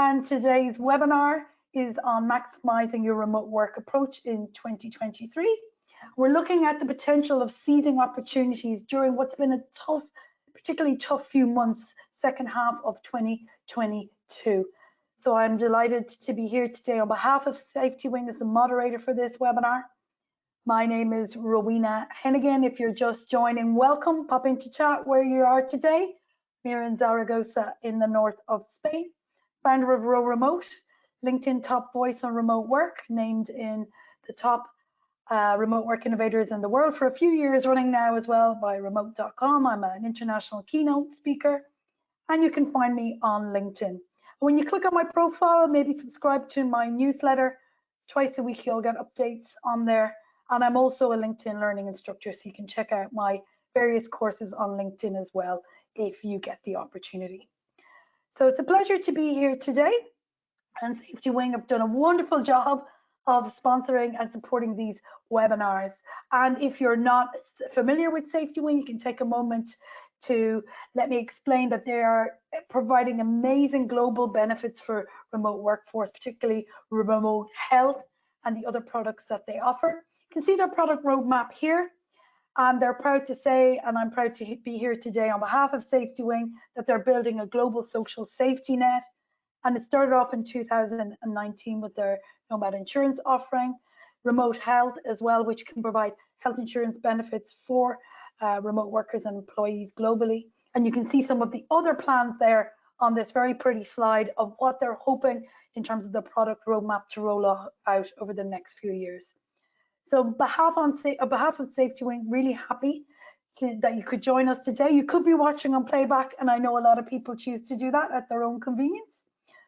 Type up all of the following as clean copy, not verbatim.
And today's webinar is on maximizing your remote work approach in 2023. We're looking at the potential of seizing opportunities during what's been a tough, particularly tough few months, second half of 2022. So I'm delighted to be here today on behalf of Safety Wing as the moderator for this webinar. My name is Rowena Hennigan. If you're just joining, welcome. Pop into chat where you are today. We're in Zaragoza in the north of Spain. Founder of Row Remote, LinkedIn top voice on remote work, named in the top remote work innovators in the world for a few years running now as well by remote.com. I'm an international keynote speaker, and you can find me on LinkedIn. When you click on my profile, maybe subscribe to my newsletter. Twice a week, you'll get updates on there. And I'm also a LinkedIn learning instructor, so you can check out my various courses on LinkedIn as well if you get the opportunity. So it's a pleasure to be here today, and Safety Wing have done a wonderful job of sponsoring and supporting these webinars. And if you're not familiar with Safety Wing, you can take a moment to let me explain that they are providing amazing global benefits for remote workforce, particularly remote health and the other products that they offer. You can see their product roadmap here. And they're proud to say, and I'm proud to be here today on behalf of Safety Wing, that they're building a global social safety net. And it started off in 2019 with their Nomad insurance offering, remote health as well, which can provide health insurance benefits for remote workers and employees globally. And you can see some of the other plans there on this very pretty slide of what they're hoping in terms of the product roadmap to roll out over the next few years. So on behalf of Safety Wing, really happy that you could join us today. You could be watching on playback, and I know a lot of people choose to do that at their own convenience.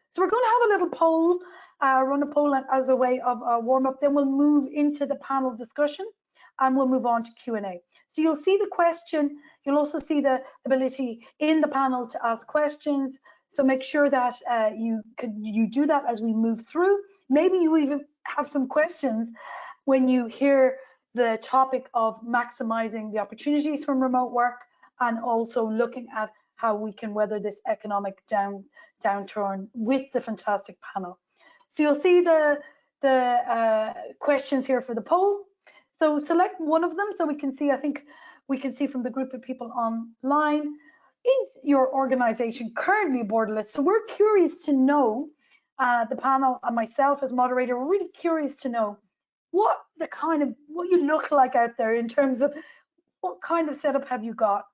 So we're going to have a little poll, run a poll as a way of warm up. Then we'll move into the panel discussion, and we'll move on to Q&A. So you'll see the question. You'll also see the ability in the panel to ask questions. So make sure that you do that as we move through. Maybe you even have some questions when you hear the topic of maximizing the opportunities from remote work, and also looking at how we can weather this economic downturn with the fantastic panel. So you'll see the questions here for the poll. So select one of them so we can see, I think we can see from the group of people online, is your organization currently borderless? So we're curious to know, the panel and myself as moderator, we're really curious to know what you look like out there in terms of what kind of setup have you got.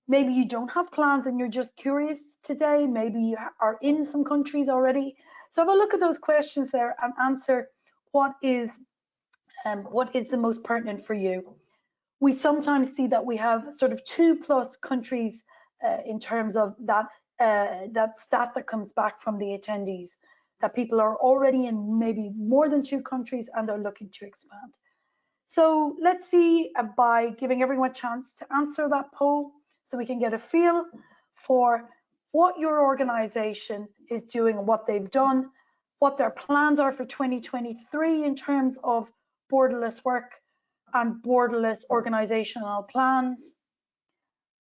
Maybe you don't have plans and you're just curious today. Maybe you are in some countries already. So have a look at those questions there and answer what is the most pertinent for you. We sometimes see that we have sort of 2+ countries in terms of that stat that comes back from the attendees, that people are already in maybe more than 2 countries and they're looking to expand. So let's see by giving everyone a chance to answer that poll so we can get a feel for what your organization is doing and what they've done, what their plans are for 2023 in terms of borderless work and borderless organizational plans.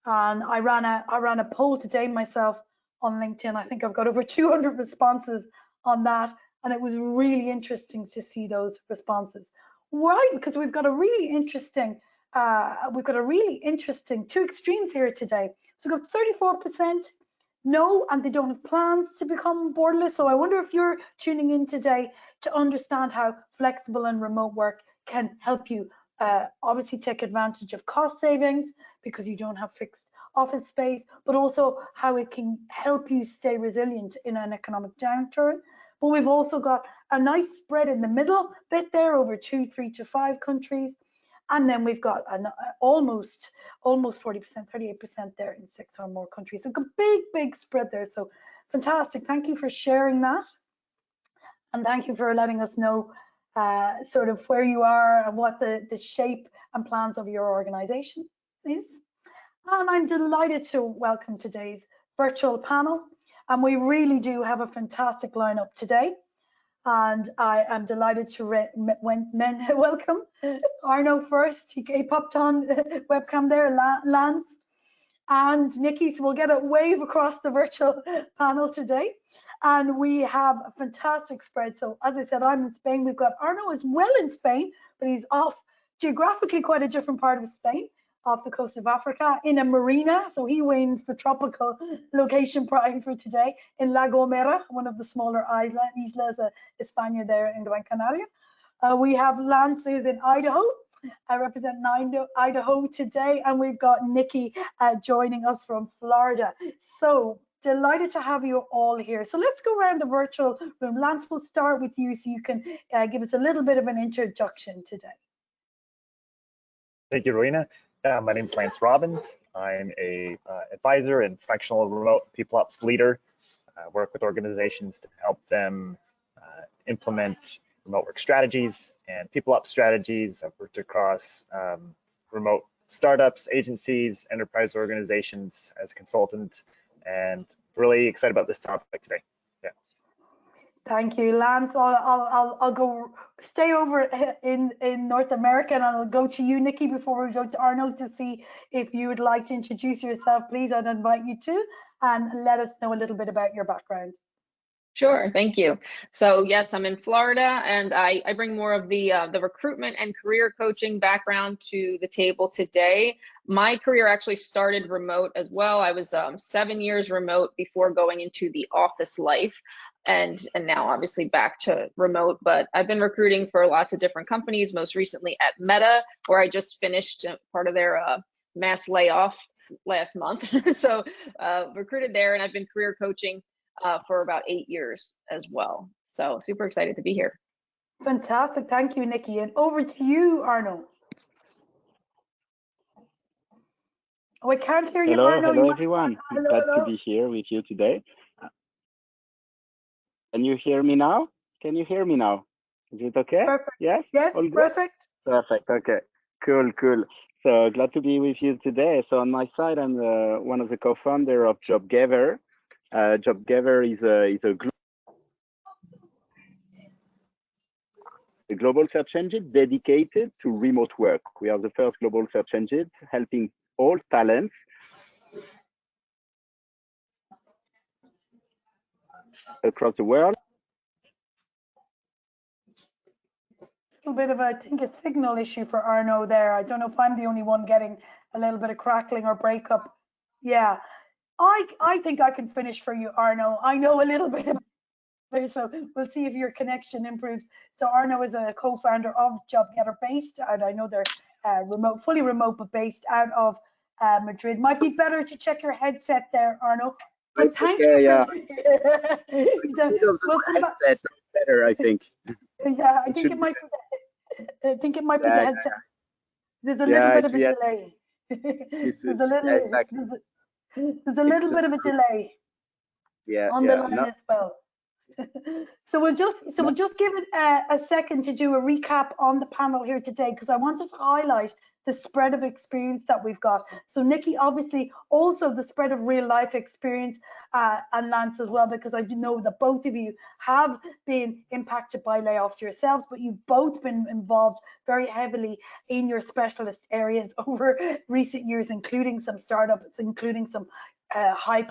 And I ran a poll today myself on LinkedIn. I think I've got over 200 responses on that, and it was really interesting to see those responses. Right, because we've got a really interesting 2 extremes here today. So we've got 34% no, and they don't have plans to become borderless. So I wonder if you're tuning in today to understand how flexible and remote work can help you obviously take advantage of cost savings because you don't have fixed office space, but also how it can help you stay resilient in an economic downturn. But we've also got a nice spread in the middle bit there over 2, 3 to 5 countries. And then we've got an almost 40%, 38% there in 6 or more countries. So a big spread there. So fantastic. Thank you for sharing that. And thank you for letting us know sort of where you are and what the shape and plans of your organization is. And I'm delighted to welcome today's virtual panel. And we really do have a fantastic lineup today. And I am delighted to welcome Arno first. He popped on webcam there, Lance. and Nikki, so we'll get a wave across the virtual panel today. And we have a fantastic spread. So as I said, I'm in Spain. We've got Arno as well in Spain, but he's off geographically quite a different part of Spain, off the coast of Africa, in a marina. So he wins the tropical location prize for today in La Gomera, one of the smaller islas of España there in Gran Canaria. We have Lance, who's in Idaho. I represent Idaho today, and we've got Nikki joining us from Florida. So delighted to have you all here. So let's go around the virtual room. Lance, we'll start with you so you can give us a little bit of an introduction today. Thank you, Rowena. My name is Lance Robbins. I'm a advisor and fractional remote people ops leader. I work with organizations to help them implement remote work strategies and people ops strategies. I've worked across remote startups, agencies, enterprise organizations as a consultant, and really excited about this topic today. Yeah. Thank you, Lance. I'll go stay over in North America, and I'll go to you, Nikki, before we go to Arno to see if you would like to introduce yourself, please. I'd invite you to, and let us know a little bit about your background. Sure, thank you. So yes, I'm in Florida, and I bring more of the recruitment and career coaching background to the table today. My career actually started remote as well. I was 7 years remote before going into the office life, and now obviously back to remote. But I've been recruiting for lots of different companies, most recently at Meta, where I just finished part of their mass layoff last month. So recruited there, and I've been career coaching for about 8 years as well. So super excited to be here. Fantastic. Thank you, Nikki. And over to you, Arno. Oh, I can't hear you, Arno. Hello, everyone. Glad to be here with you today. Can you hear me now? Can you hear me now? Is it okay? Perfect. Yes? Yes, perfect. Perfect. Okay. Cool. So glad to be with you today. So on my side, I'm one of the co-founder of JobGaver. JobGaver is a global search engine dedicated to remote work. We are the first global search engine helping all talents across the world. A little bit of, I think, a signal issue for Arno there. I don't know if I'm the only one getting a little bit of crackling or breakup. Yeah, I think I can finish for you, Arno. I know a little bit about it, so we'll see if your connection improves. So Arno is a co-founder of JobGaver, based, and I know they're fully remote, but based out of Madrid. Might be better to check your headset there, Arno. But thank you. Yeah. Headset better, I think. Yeah, I think it might be the headset. There's a little bit of a delay. There's a little bit of a delay on the line as well. So we'll just give it a second to do a recap on the panel here today, because I wanted to highlight the spread of experience that we've got. So Nikki, obviously, also the spread of real life experience, and Lance as well, because I do know that both of you have been impacted by layoffs yourselves, but you've both been involved very heavily in your specialist areas over recent years, including some startups, including some high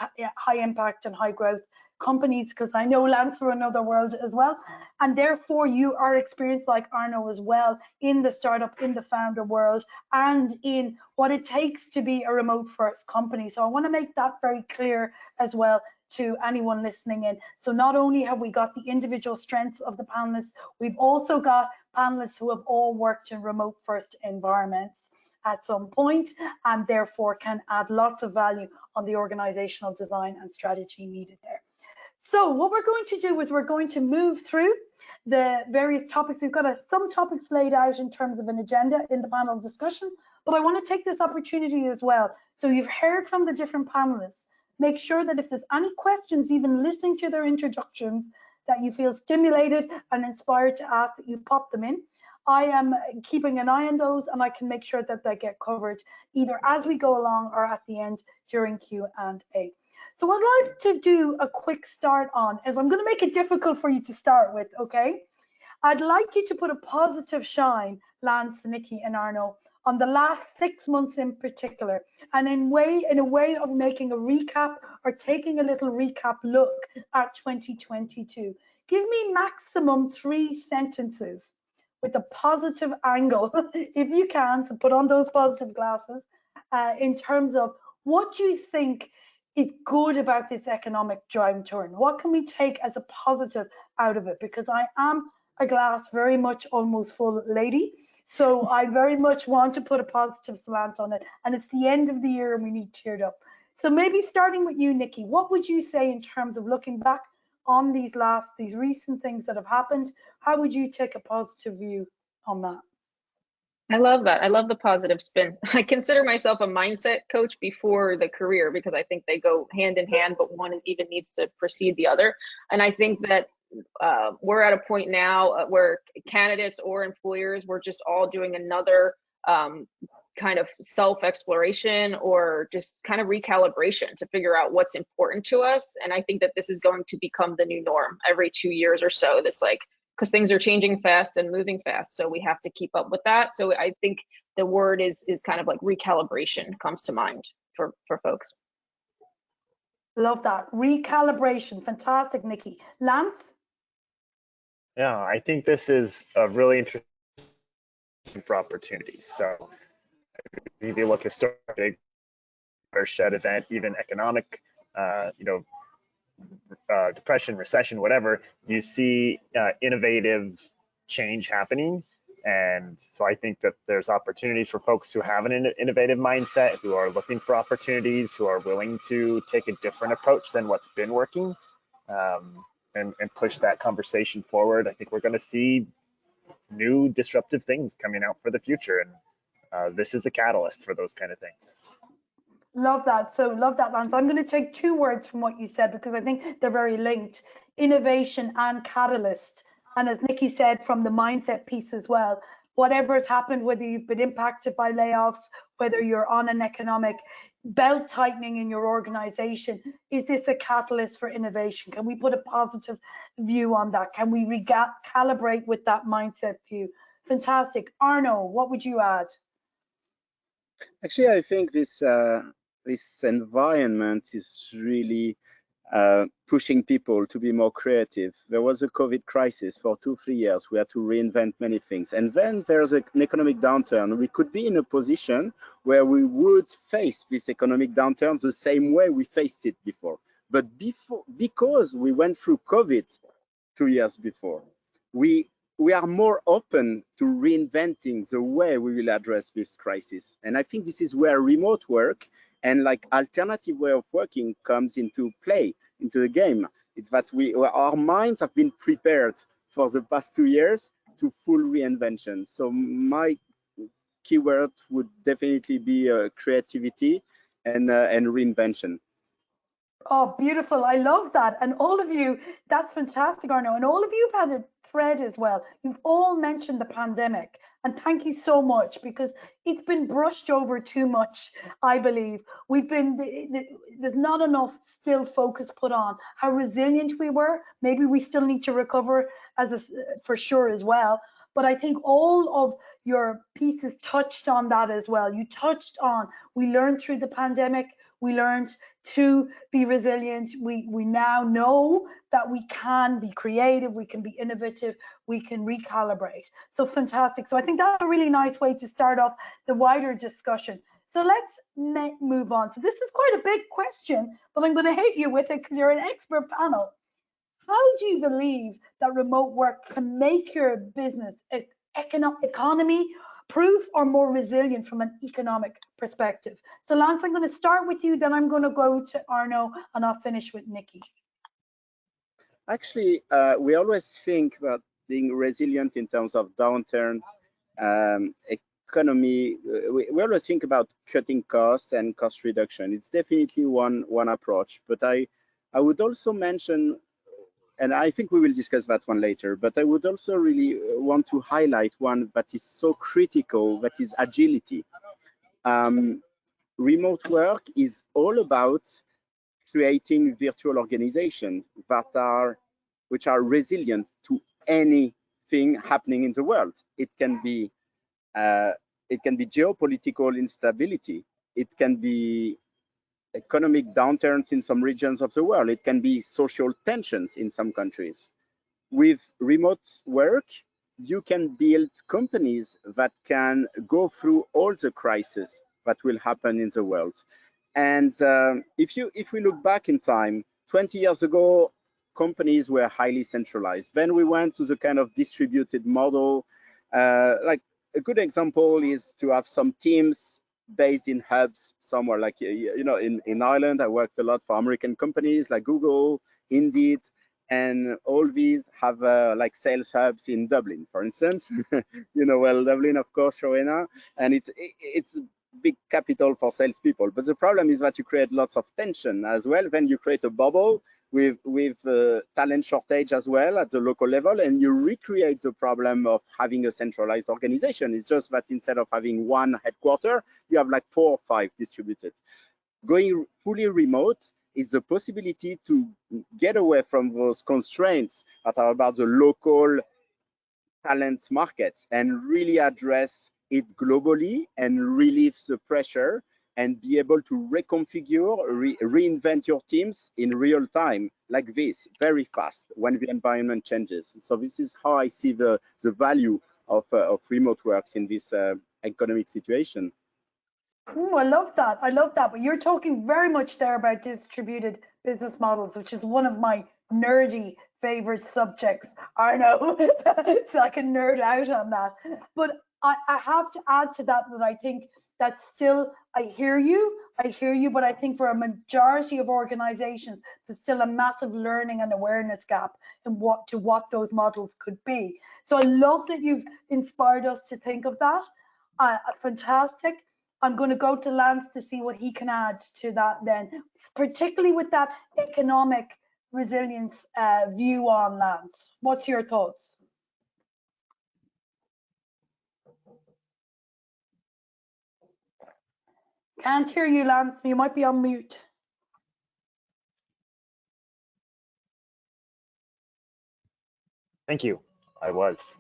impact and high growth companies, because I know Lance for another world as well, and therefore you are experienced like Arno as well in the startup, in the founder world, and in what it takes to be a remote first company. So I want to make that very clear as well to anyone listening in. So not only have we got the individual strengths of the panelists, we've also got panelists who have all worked in remote first environments at some point, and therefore can add lots of value on the organizational design and strategy needed there. So what we're going to do is we're going to move through the various topics. We've got some topics laid out in terms of an agenda in the panel discussion, but I want to take this opportunity as well. So you've heard from the different panelists. Make sure that if there's any questions, even listening to their introductions, that you feel stimulated and inspired to ask, that you pop them in. I am keeping an eye on those, and I can make sure that they get covered either as we go along or at the end during Q&A. So what I'd like to do a quick start on is I'm going to make it difficult for you to start with, okay? I'd like you to put a positive shine, Lance, Nikki, and Arno, on the last 6 months in particular, and in a way of making a recap or taking a little recap look at 2022. Give me maximum 3 sentences with a positive angle, if you can, so put on those positive glasses, in terms of what do you think is good about this economic downturn? What can we take as a positive out of it? Because I am a glass very much almost full lady, so I very much want to put a positive slant on it, and it's the end of the year and we need cheered up. So maybe starting with you, Nikki, what would you say in terms of looking back on these recent things that have happened? How would you take a positive view on that? I love that. I love the positive spin. I consider myself a mindset coach before the career because I think they go hand in hand, but one even needs to precede the other. And I think that we're at a point now where candidates or employers, we're just all doing another kind of self-exploration or just kind of recalibration to figure out what's important to us. And I think that this is going to become the new norm every 2 years or so, this like, because things are changing fast and moving fast. So we have to keep up with that. So I think the word is kind of like recalibration comes to mind for folks. Love that. Recalibration. Fantastic, Nikki. Lance? Yeah, I think this is a really interesting for opportunities. So if you look historically, watershed event, even economic, depression, recession, whatever, you see innovative change happening. And so I think that there's opportunities for folks who have an innovative mindset, who are looking for opportunities, who are willing to take a different approach than what's been working, and push that conversation forward. I think we're going to see new disruptive things coming out for the future. And this is a catalyst for those kind of things. Love that. So love that, Lance. I'm going to take 2 words from what you said because I think they're very linked: innovation and catalyst. And as Nikki said, from the mindset piece as well, whatever has happened, whether you've been impacted by layoffs, whether you're on an economic belt tightening in your organization, is this a catalyst for innovation? Can we put a positive view on that? Can we recalibrate with that mindset view? Fantastic. Arno, what would you add? Actually, I think this environment is really pushing people to be more creative. There was a COVID crisis for 2-3 years. We had to reinvent many things. And then there's an economic downturn. We could be in a position where we would face this economic downturn the same way we faced it before. But because we went through COVID 2 years before, we are more open to reinventing the way we will address this crisis. And I think this is where remote work and like alternative way of working comes into play, into the game. It's that our minds have been prepared for the past 2 years to full reinvention. So my keyword would definitely be creativity and reinvention. Oh, beautiful. I love that. And all of you, that's fantastic, Arno. And all of you have had a thread as well. You've all mentioned the pandemic. And thank you so much, because it's been brushed over too much, I believe. There's not enough still focus put on how resilient we were. Maybe we still need to recover for sure as well. But I think all of your pieces touched on that as well. You touched on, we learned through the pandemic, we learned to be resilient. We now know that we can be creative, we can be innovative, we can recalibrate. So fantastic. So I think that's a really nice way to start off the wider discussion. So let's move on. So this is quite a big question, but I'm going to hit you with it because you're an expert panel. How do you believe that remote work can make your business economy proof or more resilient from an economic perspective? So Lance, I'm going to start with you, then I'm going to go to Arno, and I'll finish with Nikki. Actually, we always think about being resilient in terms of downturn, economy. We always think about cutting costs and cost reduction. It's definitely one approach, but I would also mention, and I think we will discuss that one later, but I would also really want to highlight one that is so critical, that is agility. Remote work is all about creating virtual organizations which are resilient to anything happening in the world. It can be it can be geopolitical instability. It can be economic downturns in some regions of the world. It can be social tensions in some countries. With remote work, you can build companies that can go through all the crises that will happen in the world. And if we look back in time, 20 years ago, companies were highly centralized. Then we went to the kind of distributed model. Like a good example is to have some teams based in hubs somewhere, like, you know, in Ireland, I worked a lot for American companies like Google, Indeed, and all these have like sales hubs in Dublin, for instance. You know, well, Dublin, of course, Rowena, and it's big capital for salespeople. But the problem is that you create lots of tension as well. Then you create a bubble with talent shortage as well at the local level, and you recreate the problem of having a centralized organization. It's just that instead of having one headquarter, you have like 4 or 5 distributed. Going fully remote is the possibility to get away from those constraints that are about the local talent markets and really address it globally and relieve the pressure and be able to reconfigure, reinvent your teams in real time like this, very fast when the environment changes. So this is how I see the value of remote works in this economic situation. Oh, I love that. I love that. But you're talking very much there about distributed business models, which is one of my nerdy favorite subjects. I know, so I can nerd out on that. But I have to add to that I think that's still, I hear you, but I think for a majority of organizations, there's still a massive learning and awareness gap in what those models could be. So I love that you've inspired us to think of that. Fantastic. I'm going to go to Lance to see what he can add to that then, particularly with that economic resilience view on Lance. What's your thoughts? Can't hear you, Lance. You might be on mute. Thank you. I was.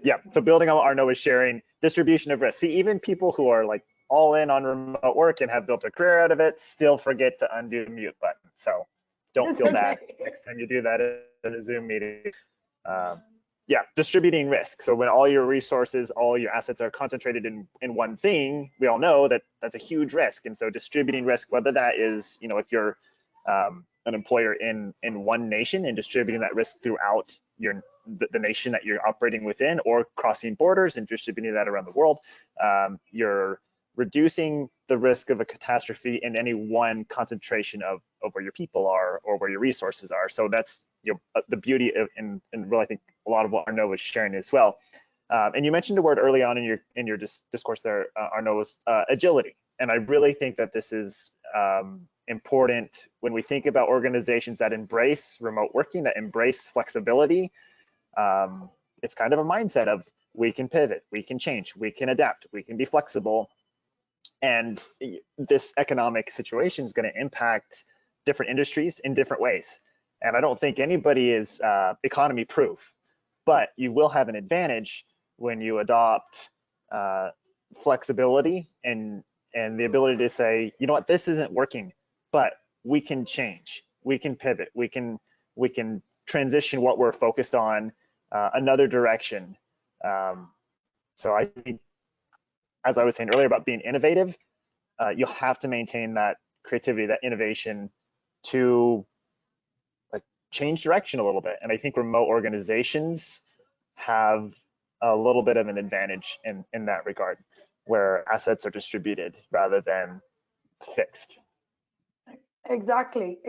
Yeah, so building on what Arnaud was sharing, distribution of risk. See, even people who are like all in on remote work and have built a career out of it still forget to undo the mute button. So don't feel bad next time you do that in a Zoom meeting. Yeah, distributing risk. So when all your resources, all your assets are concentrated in one thing, we all know that that's a huge risk. And so distributing risk, whether that is, you know, if you're an employer in one nation and distributing that risk throughout the nation that you're operating within, or crossing borders and distributing that around the world, you're reducing the risk of a catastrophe in any one concentration of where your people are or where your resources are. So that's, you know, the beauty of, and really I think a lot of what Arnaud was sharing as well. And you mentioned a word early on in your discourse there, Arnaud, was agility. And I really think that this is important when we think about organizations that embrace remote working, that embrace flexibility. It's kind of a mindset of we can pivot, we can change, we can adapt, we can be flexible. And this economic situation is going to impact different industries in different ways. And I don't think anybody is economy proof, but you will have an advantage when you adopt flexibility and the ability to say, you know what, this isn't working, but we can change, we can pivot, we can transition what we're focused on another direction. So I think, as I was saying earlier about being innovative, you'll have to maintain that creativity, that innovation to like change direction a little bit. And I think remote organizations have a little bit of an advantage in that regard, where assets are distributed rather than fixed. Exactly,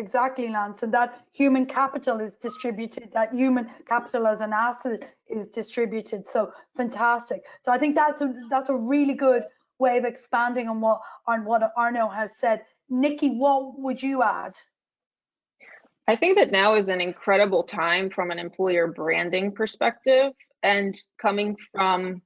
Lance. And that human capital is distributed, that human capital as an asset is distributed. So fantastic. So I think that's a really good way of expanding on what Arnaud has said. Nikki, what would you add? I think that now is an incredible time from an employer branding perspective, and coming from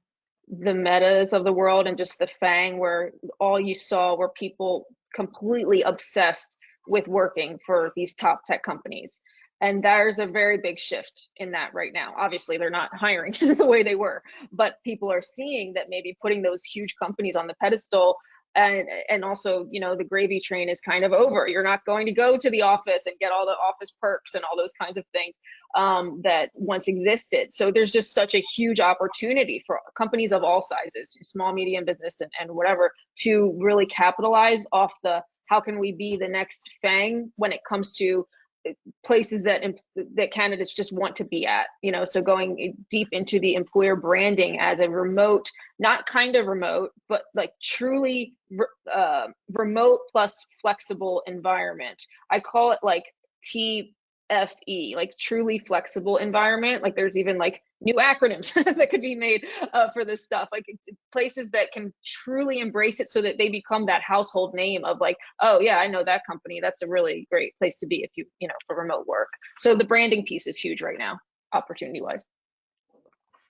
the Metas of the world and just the FANG, where all you saw were people completely obsessed with working for these top tech companies. And there's a very big shift in that right now. Obviously, they're not hiring the way they were, but people are seeing that maybe putting those huge companies on the pedestal, and also, you know, the gravy train is kind of over. You're not going to go to the office and get all the office perks and all those kinds of things that once existed. So there's just such a huge opportunity for companies of all sizes, small, medium business, and whatever, to really capitalize off the, how can we be the next FANG when it comes to places that candidates just want to be at, you know. So going deep into the employer branding as a remote, not kind of remote, but like truly remote plus flexible environment. I call it like TFE, like truly flexible environment. Like there's even like new acronyms that could be made for this stuff, like places that can truly embrace it so that they become that household name of like, oh yeah, I know that company. That's a really great place to be if you know, for remote work. So the branding piece is huge right now, opportunity wise.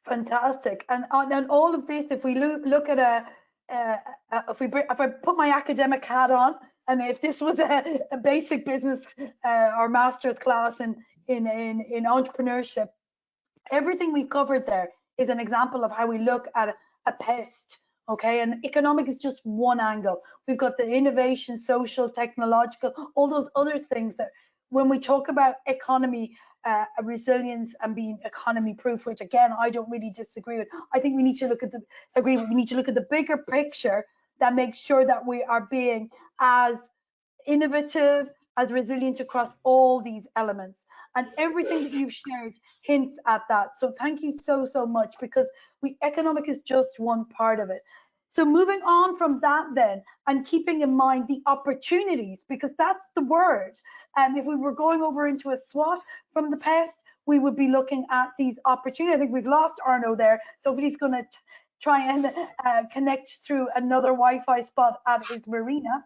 Fantastic. And on all of this, if we look at if I put my academic hat on, and if this was a basic business or master's class in entrepreneurship, everything we covered there is an example of how we look at a pest. Okay, and economic is just one angle. We've got the innovation, social, technological, all those other things that when we talk about economy, resilience and being economy proof, which again, I don't really disagree with. I think we need to look at we need to look at the bigger picture that makes sure that we are being as innovative, as resilient across all these elements. And everything that you've shared hints at that. So thank you so much, because economic is just one part of it. So moving on from that then, and keeping in mind the opportunities, because that's the word. If we were going over into a SWOT from the past, we would be looking at these opportunities. I think we've lost Arno there, so if he's going to try and connect through another Wi-Fi spot at his marina.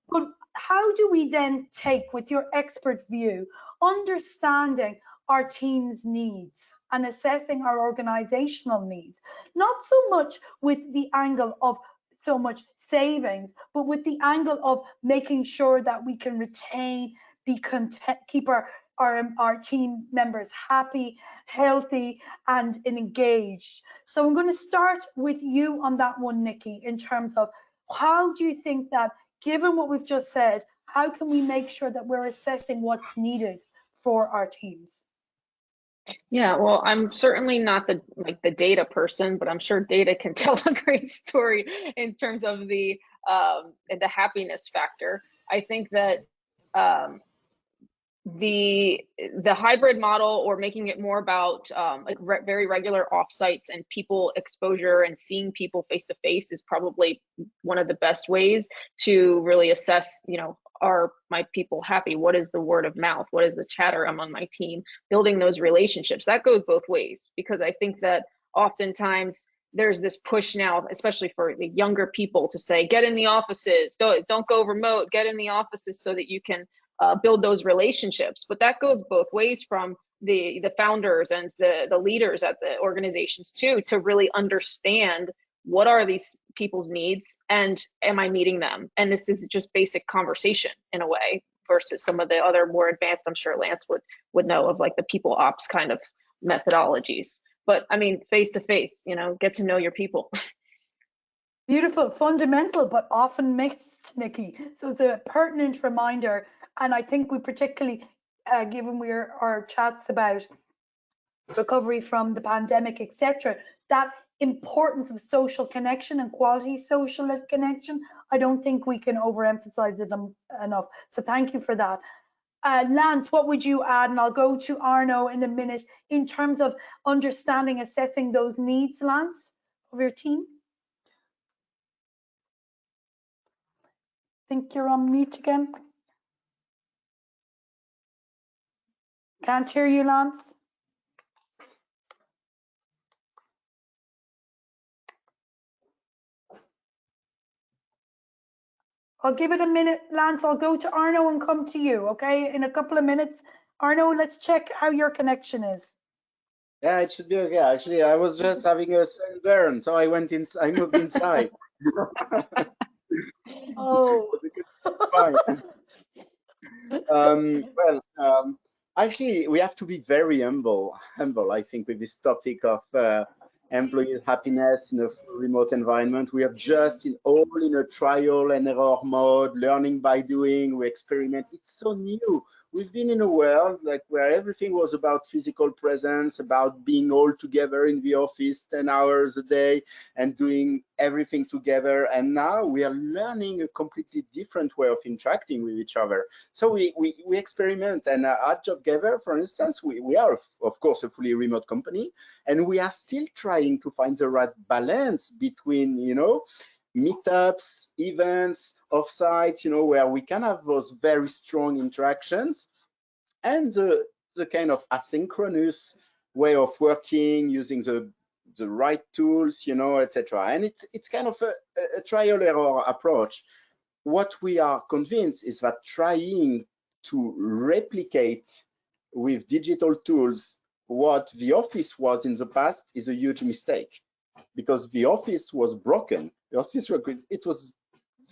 But how do we then take, with your expert view, understanding our team's needs and assessing our organizational needs, not so much with the angle of so much savings, but with the angle of making sure that we can retain, be content, keep our team members happy, healthy, and engaged. So I'm going to start with you on that one, Nikki, in terms of how do you think that, given what we've just said, how can we make sure that we're assessing what's needed for our teams? Yeah, well, I'm certainly not the data person, but I'm sure data can tell a great story in terms of the happiness factor. I think that the hybrid model, or making it more about very regular offsites and people exposure and seeing people face to face, is probably one of the best ways to really assess, you know, are my people happy? What is the word of mouth? What is the chatter among my team? Building those relationships, that goes both ways, because I think that oftentimes there's this push now, especially for the younger people, to say, get in the offices, don't go remote, get in the offices so that you can build those relationships. But that goes both ways, from the founders and the leaders at the organizations too, to really understand what are these people's needs and am I meeting them? And this is just basic conversation in a way, versus some of the other more advanced, I'm sure Lance would know of, like the people ops kind of methodologies. But I mean, face to face, you know, get to know your people. Beautiful, fundamental, but often missed, Nikki. So it's a pertinent reminder. And I think we particularly, given our chats about recovery from the pandemic, etc., that importance of social connection and quality social connection, I don't think we can overemphasize it enough. So thank you for that. Lance, what would you add? And I'll go to Arno in a minute, in terms of understanding, assessing those needs, Lance, of your team. I think you're on mute again. Can't hear you, Lance. I'll give it a minute, Lance. I'll go to Arno and come to you, okay? In a couple of minutes. Arno, let's check how your connection is. Yeah, it should be okay. Actually, I was just having a sunburn, so I moved inside. Oh. Fine. Well, Actually, we have to be very humble, I think, with this topic of employee happiness in a full remote environment. We are just all in a trial and error mode, learning by doing, we experiment. It's so new. We've been in a world like where everything was about physical presence, about being all together in the office 10 hours a day and doing everything together. And now we are learning a completely different way of interacting with each other. So we experiment. And at JobGaver, for instance, we are, of course, a fully remote company, and we are still trying to find the right balance between, you know, meetups, events, offsites, you know, where we can have those very strong interactions, and the kind of asynchronous way of working using the right tools, you know, etc. And it's kind of a trial error approach. What we are convinced is that trying to replicate with digital tools what the office was in the past is a huge mistake, because the office was broken. The office, it was,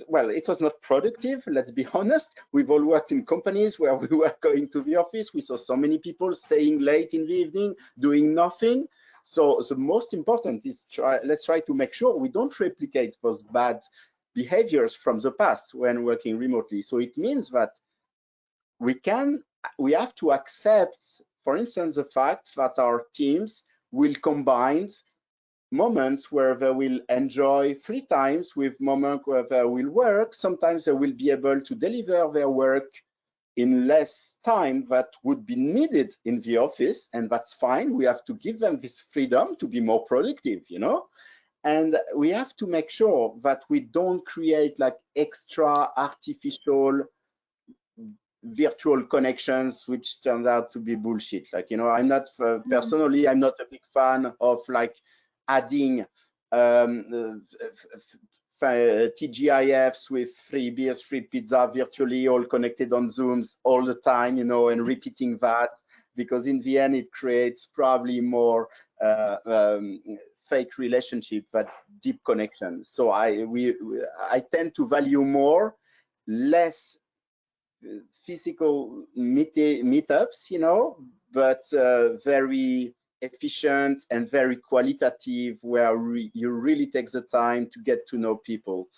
well, it was not productive, let's be honest. We've all worked in companies where we were going to the office. We saw so many people staying late in the evening, doing nothing. So the most important is let's try to make sure we don't replicate those bad behaviors from the past when working remotely. So it means that we have to accept, for instance, the fact that our teams will combine moments where they will enjoy free times with moments where they will work. Sometimes they will be able to deliver their work in less time that would be needed in the office, and that's fine. We have to give them this freedom to be more productive, you know. And we have to make sure that we don't create like extra artificial virtual connections, which turns out to be bullshit. Like, you know, I'm not personally, I'm not a big fan of like adding TGIFs with free beers, free pizza virtually, all connected on Zooms all the time, you know, and repeating that, because in the end it creates probably more fake relationship than deep connection. So I tend to value more less physical meetups, you know, but very efficient and very qualitative, where you really take the time to get to know people.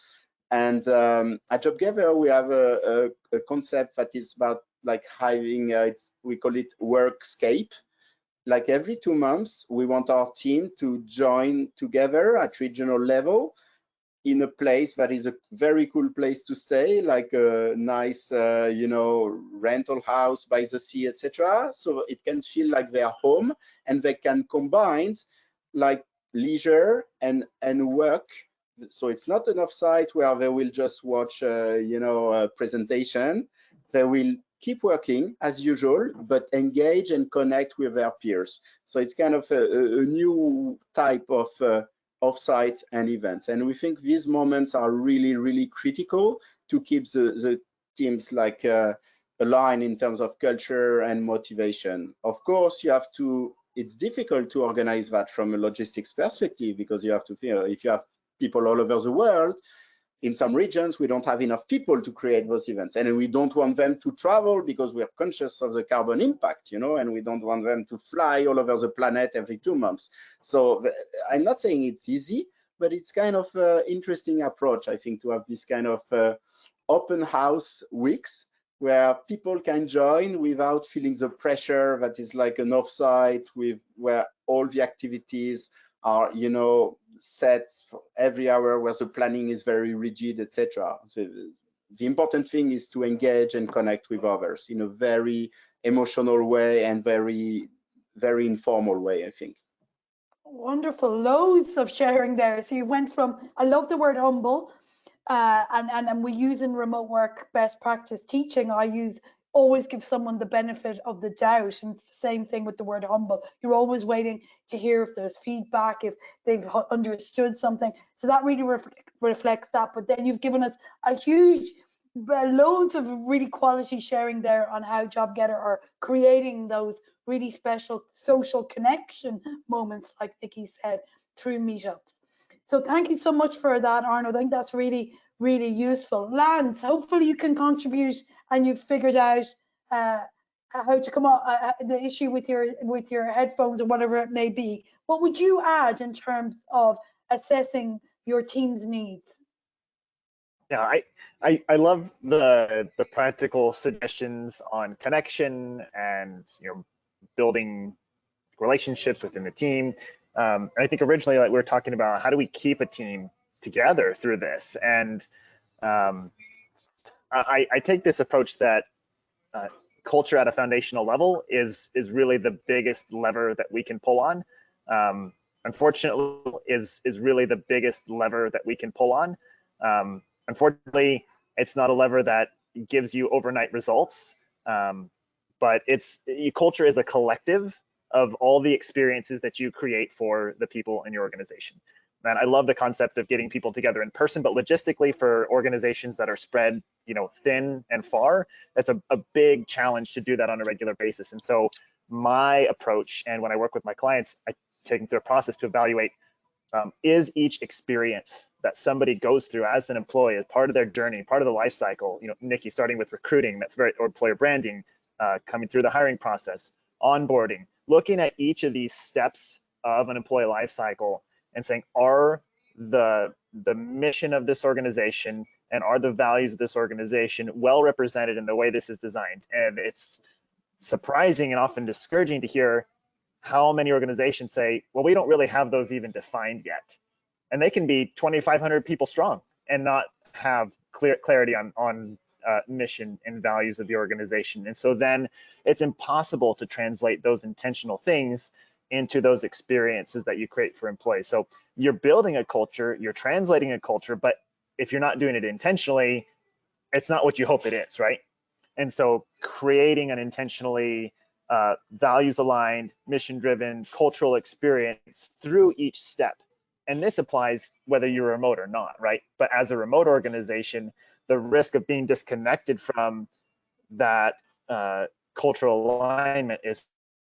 And at JobGaver, we have a concept that is about like having, we call it Workscape. Like every 2 months, we want our team to join together at regional level in a place that is a very cool place to stay, like a nice, you know, rental house by the sea, etc. So it can feel like their home, and they can combine like leisure and work. So it's not an offsite where they will just watch, you know, a presentation. They will keep working as usual, but engage and connect with their peers. So it's kind of a new type of offsite and events, and we think these moments are really critical to keep the teams like aligned in terms of culture and motivation. Of course, you have to, it's difficult to organize that from a logistics perspective, because you have to, you know, if you have people all over the world, in some regions we don't have enough people to create those events, and we don't want them to travel because we are conscious of the carbon impact, you know, and we don't want them to fly all over the planet every 2 months. So I'm not saying it's easy, but it's kind of an interesting approach, I think, to have this kind of open house weeks where people can join without feeling the pressure that is like an offsite, with where all the activities are, you know, set for every hour, where the planning is very rigid, etc. So the important thing is to engage and connect with others in a very emotional way and very informal way, I think. Wonderful, loads of sharing there. So you went from, I love the word humble, and we use in remote work best practice teaching. I use always give someone the benefit of the doubt, and it's the same thing with the word humble. You're always waiting to hear if there's feedback, if they've understood something. So that really reflects that. But then you've given us a huge loads of really quality sharing there on how JobGetter are creating those really special social connection moments, like Nikki said, through meetups. So thank you so much for that, Arno. I think that's really useful. Lance, hopefully you can contribute and you've figured out how to come on the issue with your headphones or whatever it may be. What would you add in terms of assessing your team's needs? Yeah, I love the practical suggestions on connection and building relationships within the team. And I think originally, like, we were talking about how do we keep a team together through this, and I take this approach that culture at a foundational level is really the biggest lever that we can pull on. Unfortunately, is really the biggest lever that we can pull on. Unfortunately, it's not a lever that gives you overnight results, but culture is a collective of all the experiences that you create for the people in your organization. And I love the concept of getting people together in person, but logistically for organizations that are spread, thin and far, that's a big challenge to do that on a regular basis. And so my approach, and when I work with my clients, I take them through a process to evaluate is each experience that somebody goes through as an employee, as part of their journey, part of the life cycle. Nikki, starting with recruiting, that's very, or employer branding, coming through the hiring process, onboarding, looking at each of these steps of an employee life cycle and saying, are the mission of this organization and are the values of this organization well represented in the way this is designed? And it's surprising and often discouraging to hear how many organizations say, well, we don't really have those even defined yet. And they can be 2,500 people strong and not have clarity on mission and values of the organization. And so then it's impossible to translate those intentional things into those experiences that you create for employees. So you're building a culture, you're translating a culture, but if you're not doing it intentionally, it's not what you hope it is, right? And so creating an intentionally values aligned, mission driven, cultural experience through each step. And this applies whether you're remote or not, right? But as a remote organization, the risk of being disconnected from that cultural alignment is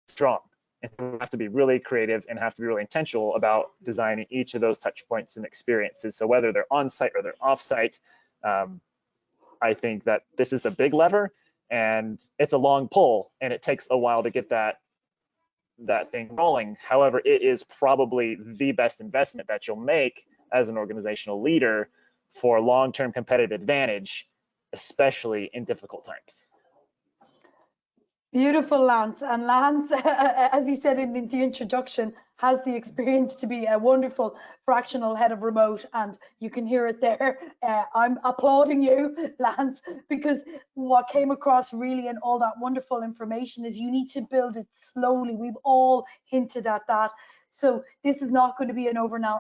strong. And we have to be really creative and have to be really intentional about designing each of those touch points and experiences. So whether they're on site or they're off site, I think that this is the big lever, and it's a long pull and it takes a while to get that thing rolling. However, it is probably the best investment that you'll make as an organizational leader for long-term competitive advantage, especially in difficult times. Beautiful, Lance. And Lance, as he said in the introduction, has the experience to be a wonderful fractional head of remote, and you can hear it there. I'm applauding you, Lance, because what came across really in all that wonderful information is you need to build it slowly. We've all hinted at that. So this is not going to be an overnight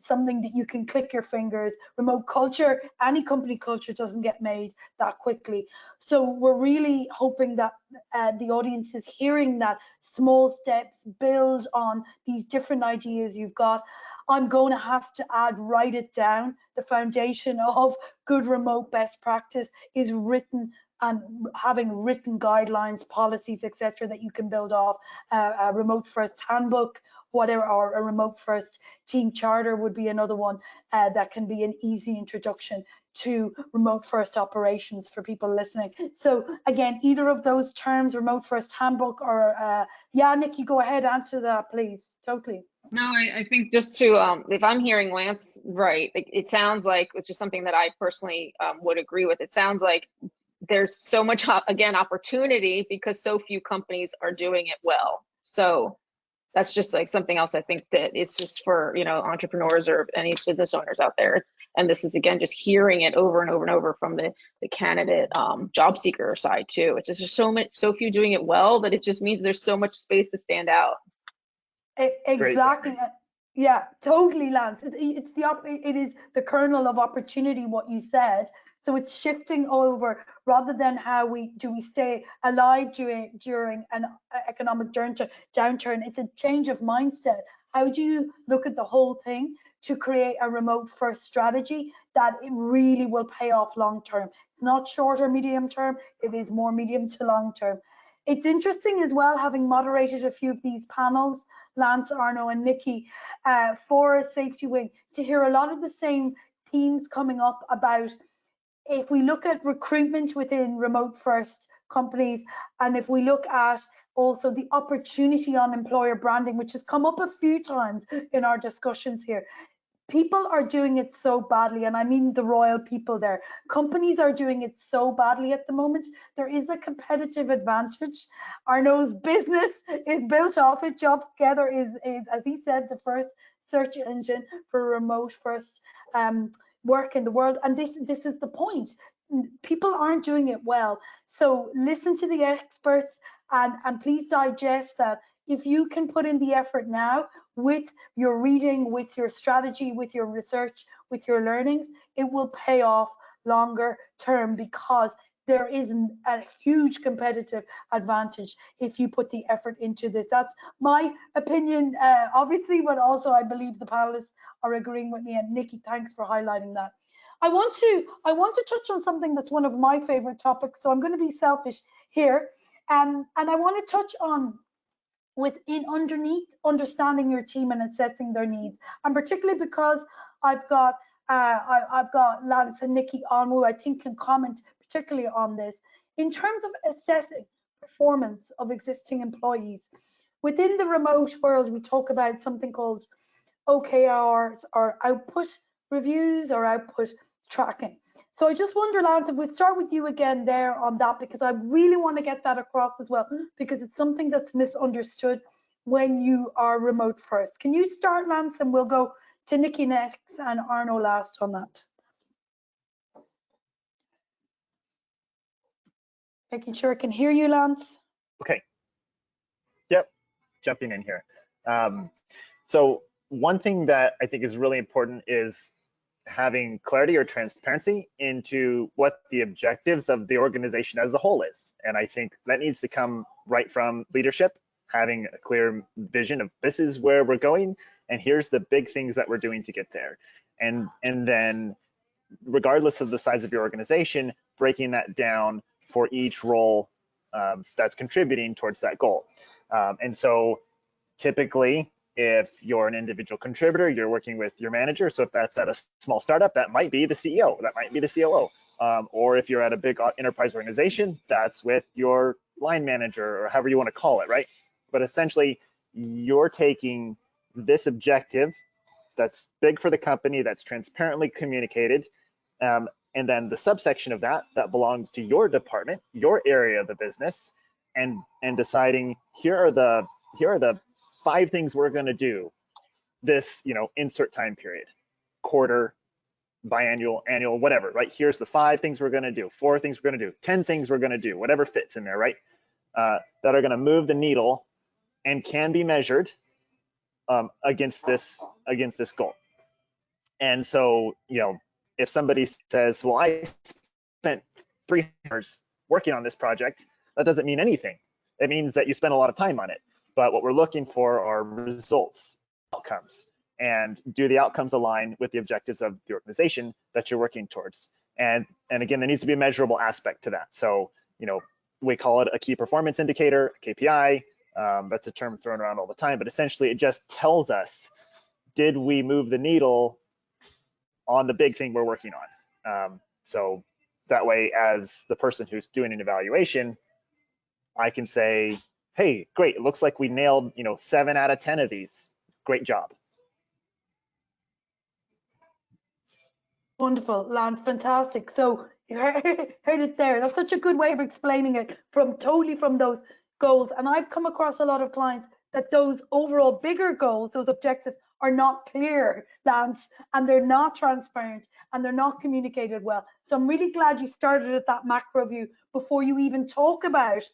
something that you can click your fingers. Remote culture, any company culture doesn't get made that quickly. So we're really hoping that the audience is hearing that small steps build on these different ideas you've got. I'm going to have to add, write it down. The foundation of good remote best practice is written, and having written guidelines, policies, etc., that you can build off. A remote first handbook, whatever, or a remote first team charter would be another one that can be an easy introduction to remote first operations for people listening. So again, either of those terms, remote first handbook or yeah, Nikki, go ahead, answer that, please. Totally. No, I think just to, if I'm hearing Lance right, it sounds like, which is something that I personally would agree with. It sounds like there's so much, again, opportunity because so few companies are doing it well. So that's just like something else I think that is just for, entrepreneurs or any business owners out there. And this is, again, just hearing it over and over and over from the candidate job seeker side too. It's just there's so few doing it well that it just means there's so much space to stand out. Exactly. Yeah, totally, Lance. It is the kernel of opportunity, what you said. So it's shifting over rather than how we stay alive during an economic downturn. It's a change of mindset. How do you look at the whole thing to create a remote first strategy that it really will pay off long term? It's not short or medium term. It is more medium to long term. It's interesting as well, having moderated a few of these panels, Lance, Arno, and Nikki, for Safety Wing, to hear a lot of the same themes coming up about if we look at recruitment within remote first companies. And if we look at also the opportunity on employer branding, which has come up a few times in our discussions here, people are doing it so badly, and I mean the royal people there. Companies are doing it so badly at the moment. There is a competitive advantage. Arnaud's business is built off it. Job Together is, as he said, the first search engine for remote first work in the world. And this is the point. People aren't doing it well. So listen to the experts and please digest that. If you can put in the effort now with your reading, with your strategy, with your research, with your learnings, it will pay off longer term, because there is a huge competitive advantage if you put the effort into this. That's my opinion, obviously, but also I believe the panelists are agreeing with me. And Nikki, thanks for highlighting that. I want to touch on something that's one of my favorite topics, so I'm going to be selfish here, and I want to touch on underneath understanding your team and assessing their needs, and particularly because I've got Lance and Nikki on who I think can comment particularly on this in terms of assessing performance of existing employees. Within the remote world, we talk about something called OKRs, or output reviews, or output tracking. So I just wonder, Lance, if we start with you again there on that, because I really want to get that across as well, because it's something that's misunderstood when you are remote first. Can you start, Lance, and we'll go to Nikki next and Arnaud last on that. Making sure I can hear you, Lance. Okay. Yep, jumping in here. So one thing that I think is really important is having clarity or transparency into what the objectives of the organization as a whole is. And I think that needs to come right from leadership, having a clear vision of this is where we're going, and here's the big things that we're doing to get there. And then regardless of the size of your organization, breaking that down for each role that's contributing towards that goal. And so typically, if you're an individual contributor, you're working with your manager. So if that's at a small startup, that might be the CEO, that might be the COO. Or if you're at a big enterprise organization, that's with your line manager, or however you want to call it, right? But essentially, you're taking this objective that's big for the company, that's transparently communicated, and then the subsection of that belongs to your department, your area of the business, and deciding here are the 5 things we're going to do this, insert time period, quarter, biannual, annual, whatever, right? Here's the 5 things we're going to do, 4 things we're going to do, 10 things we're going to do, whatever fits in there, right? That are going to move the needle and can be measured against this goal. And so, if somebody says, well, I spent 3 hours working on this project, that doesn't mean anything. It means that you spent a lot of time on it. But what we're looking for are results, outcomes, and do the outcomes align with the objectives of the organization that you're working towards? And again, there needs to be a measurable aspect to that. So, we call it a key performance indicator, KPI. That's a term thrown around all the time, but essentially it just tells us, did we move the needle on the big thing we're working on? So that way, as the person who's doing an evaluation, I can say, hey, great, it looks like we nailed 7 out of 10 of these. Great job. Wonderful, Lance, fantastic. So you heard it there. That's such a good way of explaining it from those goals. And I've come across a lot of clients that those overall bigger goals, those objectives, are not clear, Lance, and they're not transparent, and they're not communicated well. So I'm really glad you started at that macro view before you even talk about,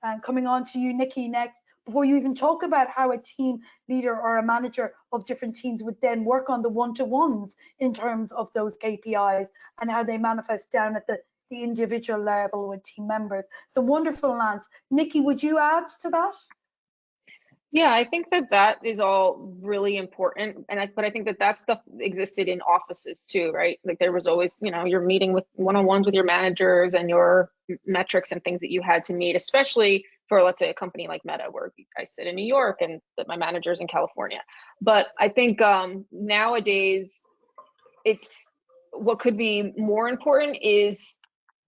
and coming on to you, Nikki, next, before you even talk about how a team leader or a manager of different teams would then work on the one-to-ones in terms of those KPIs and how they manifest down at the individual level with team members. So wonderful, Lance. Nikki, would you add to that? Yeah, I think that is all really important, but I think that stuff existed in offices too, right? Like there was always, you're meeting with one-on-ones with your managers and your metrics and things that you had to meet, especially for, let's say, a company like Meta, where I sit in New York and that my manager's in California. But I think nowadays, it's what could be more important is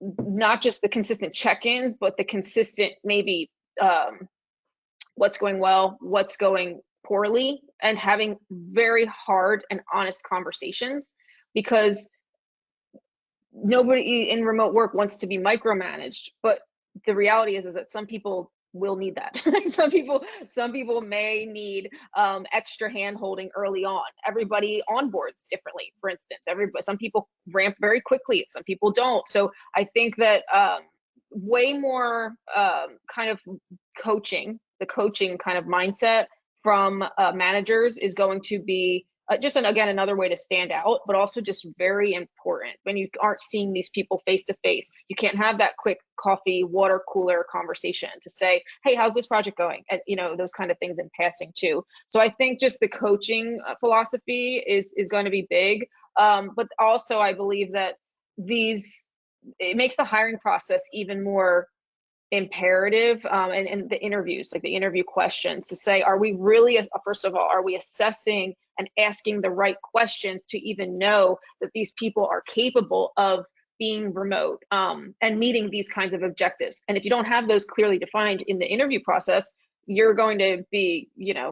not just the consistent check-ins, but the consistent maybe what's going well, what's going poorly, and having very hard and honest conversations, because nobody in remote work wants to be micromanaged, but the reality is that some people will need that. some people may need extra hand holding early on. Everybody onboards differently, for instance. Some people ramp very quickly, some people don't. So I think that way more kind of the coaching kind of mindset from managers is going to be just again another way to stand out, but also just very important when you aren't seeing these people face to face. You can't have that quick coffee water cooler conversation to say, hey, how's this project going, and those kind of things in passing too. So I think just the coaching philosophy is going to be big, but also I believe that it makes the hiring process even more imperative, and the interviews, like the interview questions, to say, are we really, first of all, are we assessing and asking the right questions to even know that these people are capable of being remote and meeting these kinds of objectives? And if you don't have those clearly defined in the interview process, you're going to be,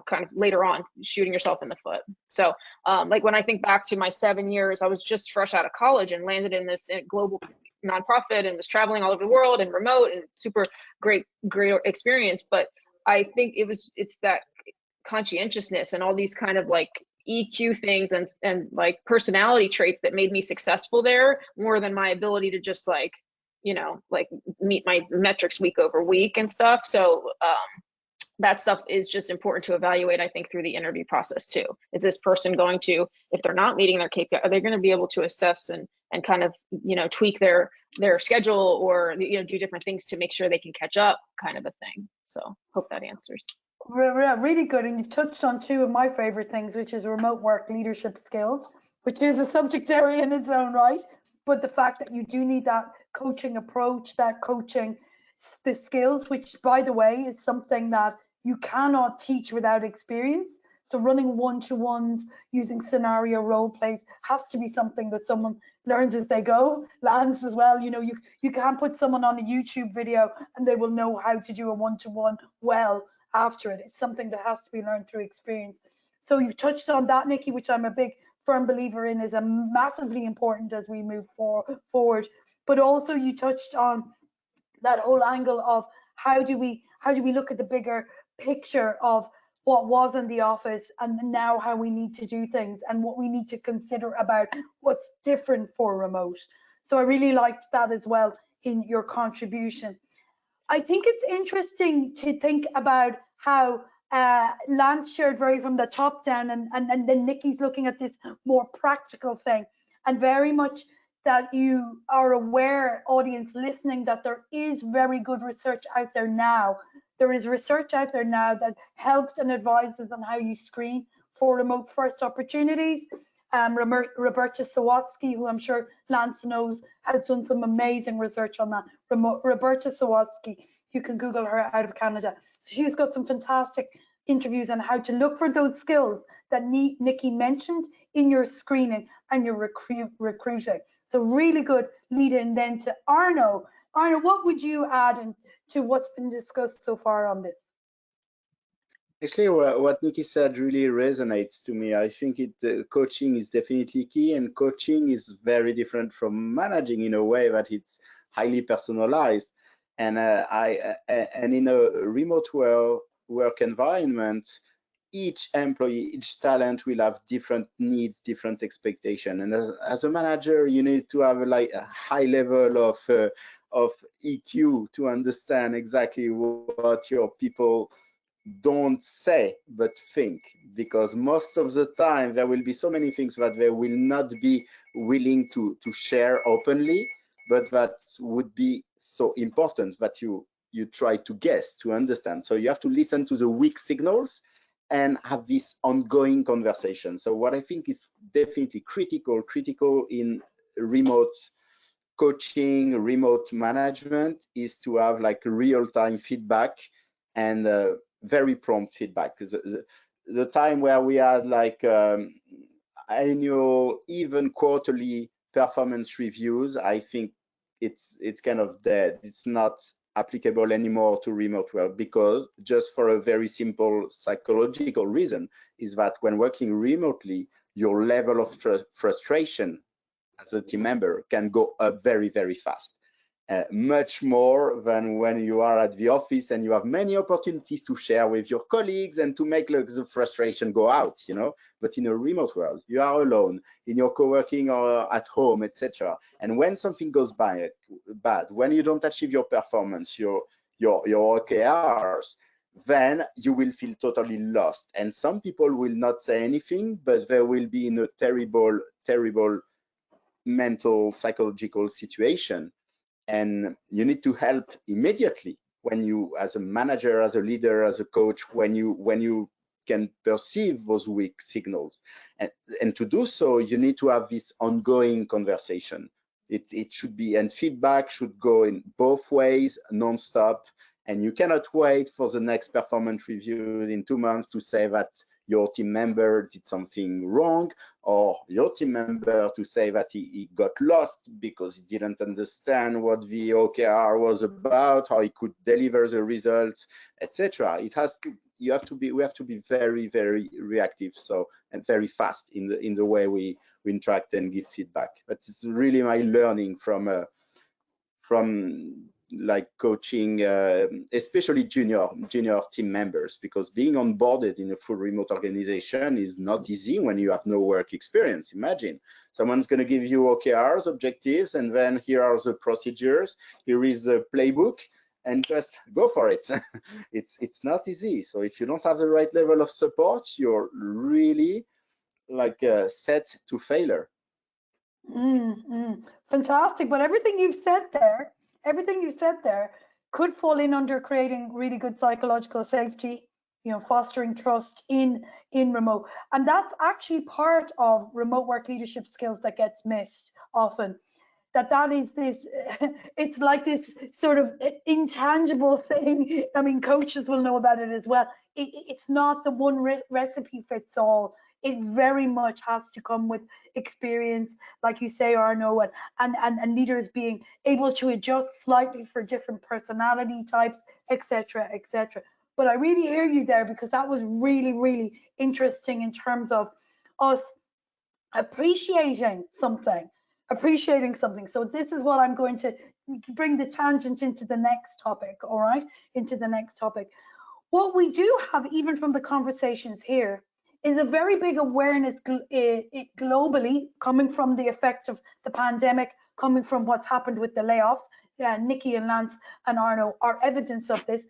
kind of later on shooting yourself in the foot. So like when I think back to my 7 years, I was just fresh out of college and landed in this global nonprofit and was traveling all over the world and remote, and super great experience. But I think it's that conscientiousness and all these kind of like EQ things and like personality traits that made me successful there, more than my ability to just like meet my metrics week over week and stuff. So that stuff is just important to evaluate, I think, through the interview process too. Is this person going to, if they're not meeting their KPI, are they going to be able to assess and kind of, tweak their schedule, or, do different things to make sure they can catch up, kind of a thing. So hope that answers. Really good. And you've touched on two of my favorite things, which is remote work leadership skills, which is a subject area in its own right. But the fact that you do need that coaching approach, the skills, which, by the way, is something that you cannot teach without experience. So running one-to-ones, using scenario role plays has to be something that someone learns as they go. Lance as well, you can't put someone on a YouTube video and they will know how to do a one-to-one well after it. It's something that has to be learned through experience. So you've touched on that, Nikki, which I'm a big firm believer in is a massively important as we move forward. But also you touched on that whole angle of how do we look at the bigger picture of what was in the office and now how we need to do things and what we need to consider about what's different for remote. So I really liked that as well in your contribution. I think it's interesting to think about how Lance shared very from the top down, and then Nikki's looking at this more practical thing, and very much that you are aware, audience listening, that there is very good research out there now. There is research out there now that helps and advises on how you screen for remote first opportunities. Roberta Sawatsky, who I'm sure Lance knows, has done some amazing research on that. Roberta Sawatsky, you can Google her, out of Canada. So she's got some fantastic interviews on how to look for those skills that Nikki mentioned in your screening and your recruiting. So really good lead in then to Arno. Arno, what would you add to what's been discussed so far on this? Actually, what Nikki said really resonates to me. I think coaching is definitely key, and coaching is very different from managing in a way that it's highly personalized. And and in a remote work environment, each employee, each talent will have different needs, different expectations. And as a manager, you need to have like a high level of EQ to understand exactly what your people don't say but think, because most of the time there will be so many things that they will not be willing to share openly, but that would be so important that you try to guess, to understand. So you have to listen to the weak signals and have this ongoing conversation. So what I think is definitely critical in remote coaching, remote management, is to have like real-time feedback and very prompt feedback. Because the time where we had like annual, even quarterly performance reviews, I think it's kind of dead. It's not applicable anymore to remote work, because just for a very simple psychological reason is that when working remotely, your level of frustration as a team member can go up very, very fast. Much more than when you are at the office and you have many opportunities to share with your colleagues and to make the frustration go out, you know. But in a remote world, you are alone in your co-working or at home, etc. And when something goes bad, when you don't achieve your performance, your OKRs, then you will feel totally lost. And some people will not say anything, but they will be in a terrible, terrible mental, psychological situation. And you need to help immediately when you, as a manager, as a leader, as a coach, when you can perceive those weak signals. And to do so, you need to have this ongoing conversation. It should be, and feedback should go in both ways, non-stop. And you cannot wait for the next performance review in 2 months to say that your team member did something wrong, or your team member to say that he got lost because he didn't understand what the OKR was about, how he could deliver the results, etc. It has to, we have to be very, very reactive, and very fast in the way we interact and give feedback. That's really my learning from like coaching, especially junior team members, because being onboarded in a full remote organization is not easy when you have no work experience. Imagine someone's going to give you OKRs, objectives, and then here are the procedures, here is the playbook, and just go for it. It's not easy. So if you don't have the right level of support, you're really like set to failure. Fantastic. But everything you've said there could fall in under creating really good psychological safety, you know, fostering trust in remote. And that's actually part of remote work leadership skills that gets missed often. That is this, it's like this sort of intangible thing. I mean, coaches will know about it as well. It's not the one recipe fits all. It very much has to come with experience, like you say, Arno, and leaders being able to adjust slightly for different personality types, etc., etc. But I really hear you there, because that was really, really interesting in terms of us appreciating something. So this is what I'm going to bring the tangent into the next topic, all right? Into the next topic. What we do have, even from the conversations here, is a very big awareness globally, coming from the effect of the pandemic, coming from what's happened with the layoffs. Nikki and Lance and Arno are evidence of this,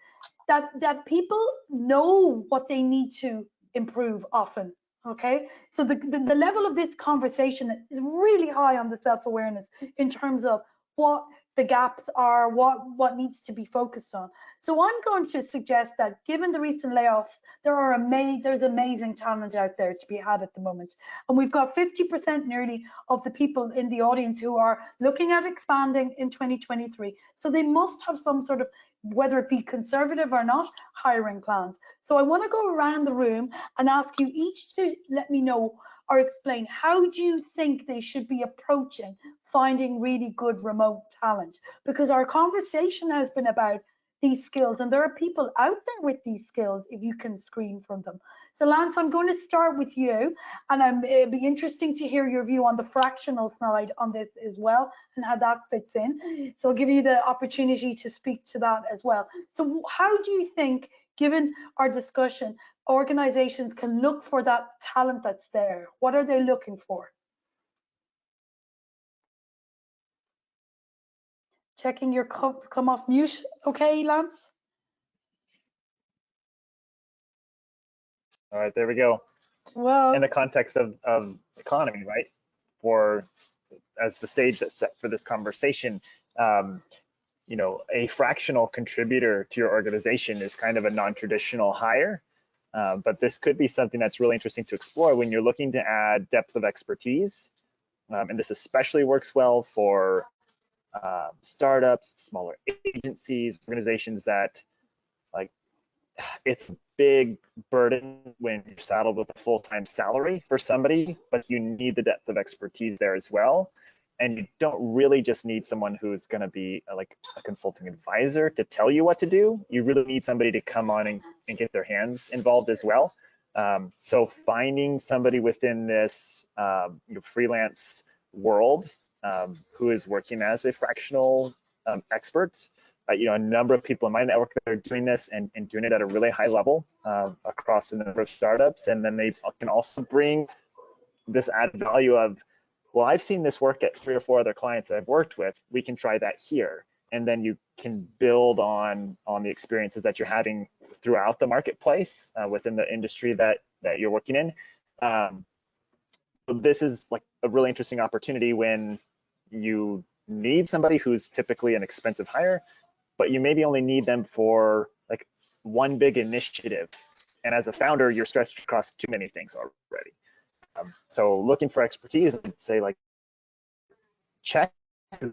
that people know what they need to improve often. Okay, so the level of this conversation is really high on the self-awareness in terms of what the gaps are, what needs to be focused on. So I'm going to suggest that, given the recent layoffs, there's amazing talent out there to be had at the moment. And we've got 50% nearly of the people in the audience who are looking at expanding in 2023. So they must have some sort of, whether it be conservative or not, hiring plans. So I want to go around the room and ask you each to let me know or explain, how do you think they should be approaching finding really good remote talent? Because our conversation has been about these skills, and there are people out there with these skills if you can screen from them. So Lance, I'm going to start with you, and it'd be interesting to hear your view on the fractional side on this as well, and how that fits in. So I'll give you the opportunity to speak to that as well. So how do you think, given our discussion, organizations can look for that talent that's there? What are they looking for? Checking your come off mute. Okay, Lance? All right, there we go. Well, in the context of economy, right? As the stage that's set for this conversation, you know, a fractional contributor to your organization is kind of a non-traditional hire, but this could be something that's really interesting to explore when you're looking to add depth of expertise. And this especially works well for startups, smaller agencies, organizations that, like, it's a big burden when you're saddled with a full-time salary for somebody, but you need the depth of expertise there as well. And you don't really just need someone who's going to be like a consulting advisor to tell you what to do. You really need somebody to come on and get their hands involved as well. So finding somebody within this freelance world who is working as a fractional expert, a number of people in my network that are doing this and doing it at a really high level across a number of startups. And then they can also bring this added value of, well, I've seen this work at 3 or 4 other clients that I've worked with. We can try that here. And then you can build on the experiences that you're having throughout the marketplace within the industry that you're working in. So this is like a really interesting opportunity when you need somebody who's typically an expensive hire, but you maybe only need them for like one big initiative. And as a founder, you're stretched across too many things already. So looking for expertise, I'd say like check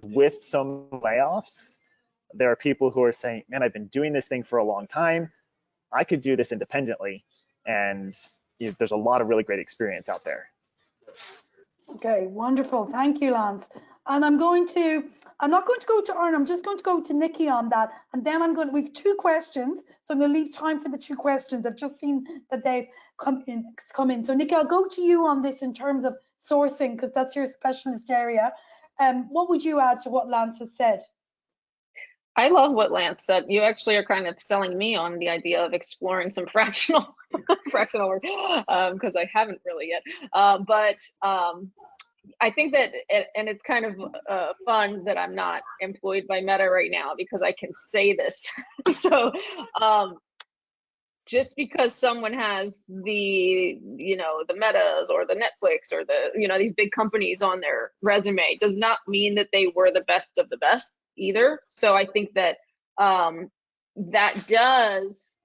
with some layoffs. There are people who are saying, man, I've been doing this thing for a long time. I could do this independently. And there's a lot of really great experience out there. Okay, wonderful. Thank you, Lance. And I'm not going to go to Arne, I'm just going to go to Nikki on that. And then we've 2 questions. So I'm going to leave time for the 2 questions. I've just seen that they've come in. So Nikki, I'll go to you on this in terms of sourcing, because that's your specialist area. What would you add to what Lance has said? I love what Lance said. You actually are kind of selling me on the idea of exploring some fractional work, because I haven't really yet. But I think that, and it's kind of fun that I'm not employed by Meta right now because I can say this. So just because someone has the Metas or the Netflix or the these big companies on their resume does not mean that they were the best of the best either. So I think that that does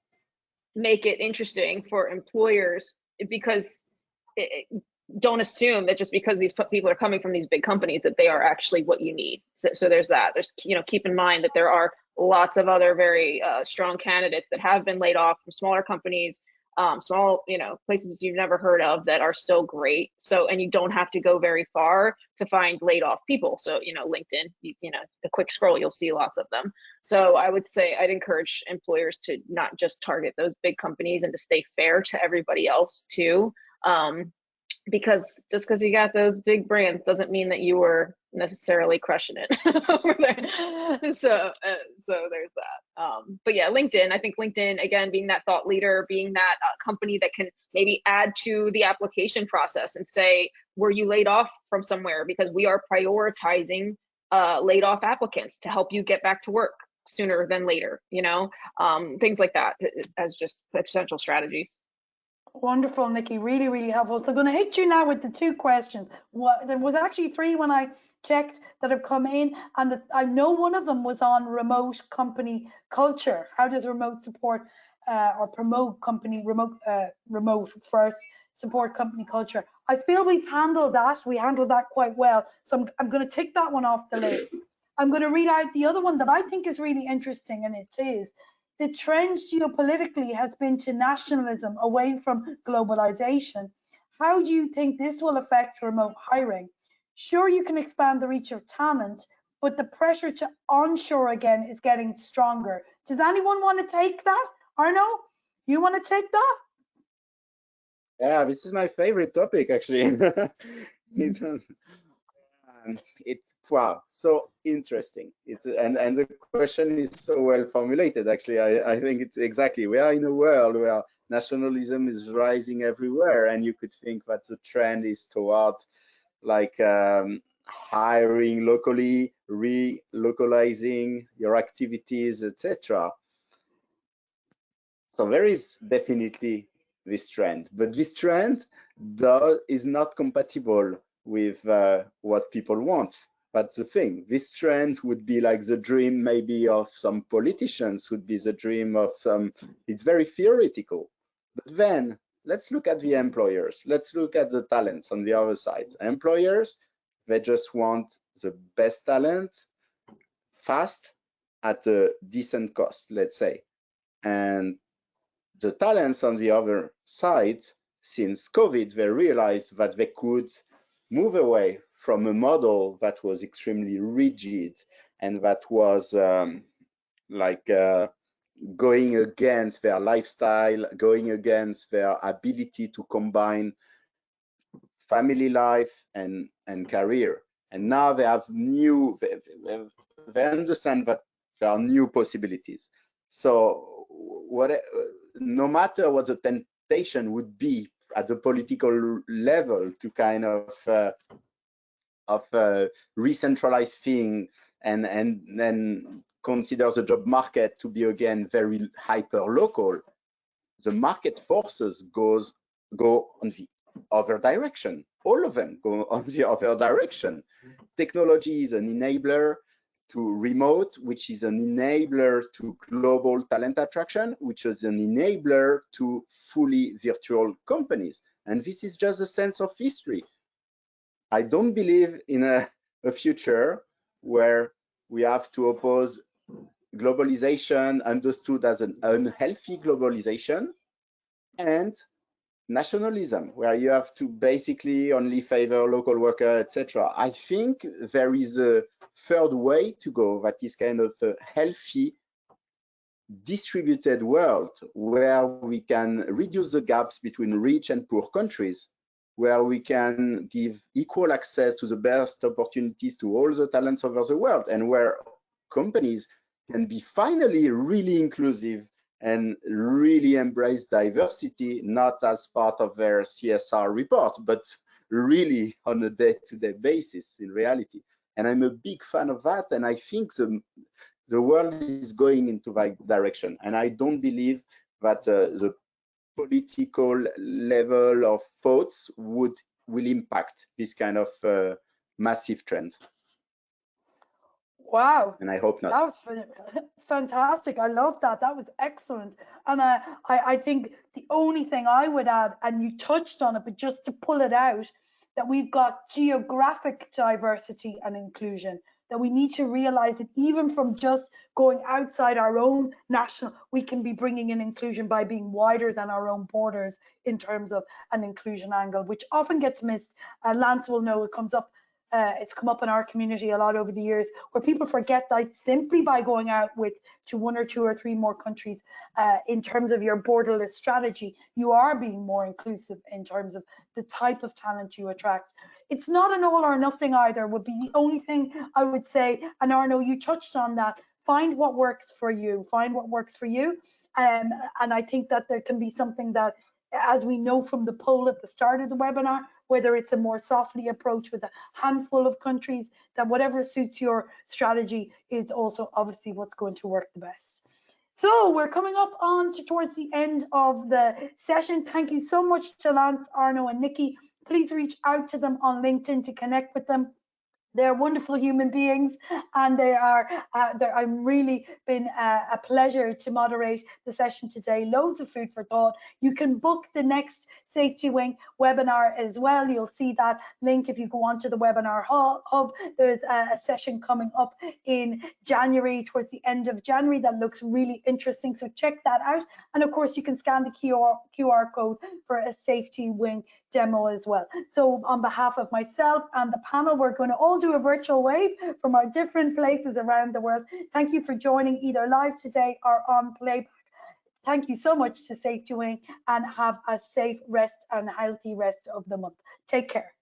make it interesting for employers, because don't assume that just because these people are coming from these big companies that they are actually what you need. So there's that. There's keep in mind that there are lots of other very strong candidates that have been laid off from smaller companies, small places you've never heard of that are still great. So, and you don't have to go very far to find laid off people. So LinkedIn, a quick scroll, you'll see lots of them. So I would say I'd encourage employers to not just target those big companies and to stay fair to everybody else too. Because just because you got those big brands doesn't mean that you were necessarily crushing it over there. So there's that. But yeah, LinkedIn, I think LinkedIn, again, being that thought leader, being that company that can maybe add to the application process and say, were you laid off from somewhere? Because we are prioritizing laid off applicants to help you get back to work sooner than later, things like that as just potential strategies. Wonderful, Nikki, really, really helpful. So I'm going to hit you now with the 2 questions. There was actually 3 when I checked that have come in, and I know one of them was on remote company culture. How does remote support or promote company remote first support company culture? I feel we've handled that. We handled that quite well. So I'm going to tick that one off the list. I'm going to read out the other one that I think is really interesting, and it is: the trend geopolitically has been to nationalism away from globalization. How do you think this will affect remote hiring? Sure, you can expand the reach of talent, but the pressure to onshore again is getting stronger. Does anyone want to take that? Arno, you want to take that? Yeah, this is my favorite topic, actually. It's wow, so interesting. And the question is so well formulated. Actually, I think it's exactly, we are in a world where nationalism is rising everywhere, and you could think that the trend is towards like hiring locally, relocalizing your activities, etc. So there is definitely this trend, but this trend is not compatible with what people want. That's the thing. This trend would be like the dream maybe of some politicians, would be the dream of some, it's very theoretical. But then let's look at the employers. Let's look at the talents on the other side. Employers, they just want the best talent fast at a decent cost, let's say. And the talents on the other side, since COVID, they realized that they could move away from a model that was extremely rigid and that was going against their lifestyle, going against their ability to combine family life and career. And now they have they understand that there are new possibilities. So no matter what the temptation would be at the political level to kind of re-centralize thing and then consider the job market to be again very hyper local, the market forces go on the other direction. All of them go on the other direction. Technology is an enabler to remote, which is an enabler to global talent attraction, which is an enabler to fully virtual companies. And this is just a sense of history. I don't believe in a future where we have to oppose globalization understood as an unhealthy globalization and nationalism, where you have to basically only favor local worker, etc. I think there is a third way to go that is kind of a healthy, distributed world where we can reduce the gaps between rich and poor countries, where we can give equal access to the best opportunities to all the talents over the world, and where companies can be finally really inclusive and really embrace diversity, not as part of their CSR report, but really on a day-to-day basis in reality. And I'm a big fan of that, and I think the world is going into that direction. And I don't believe that the political level of thoughts will impact this kind of massive trend. Wow. And I hope not. That was fantastic. I love that. That was excellent. And I think the only thing I would add, and you touched on it, but just to pull it out, that we've got geographic diversity and inclusion, that we need to realize that even from just going outside our own national, we can be bringing in inclusion by being wider than our own borders in terms of an inclusion angle, which often gets missed. Lance will know it comes up. It's come up in our community a lot over the years, where people forget that simply by going out to 1 or 2 or 3 more countries in terms of your borderless strategy, you are being more inclusive in terms of the type of talent you attract. It's not an all or nothing either, would be the only thing I would say. And Arno, you touched on that. Find what works for you. Find what works for you. And I think that there can be something that, as we know from the poll at the start of the webinar, whether it's a more softly approach with a handful of countries, that whatever suits your strategy is also obviously what's going to work the best. So we're coming up on towards the end of the session. Thank you so much to Lance, Arno and Nikki. Please reach out to them on LinkedIn to connect with them. They're wonderful human beings, and I'm really been a pleasure to moderate the session today. Loads of food for thought. You can book the next Safety Wing webinar as well. You'll see that link if you go onto the webinar hub. There's a session coming up in January, towards the end of January, that looks really interesting. So check that out. And of course, you can scan the QR code for a Safety Wing demo as well. So on behalf of myself and the panel, we're going to all do a virtual wave from our different places around the world. Thank you for joining either live today or on playback. Thank you so much to Safety Wing, and have a safe rest and healthy rest of the month. Take care.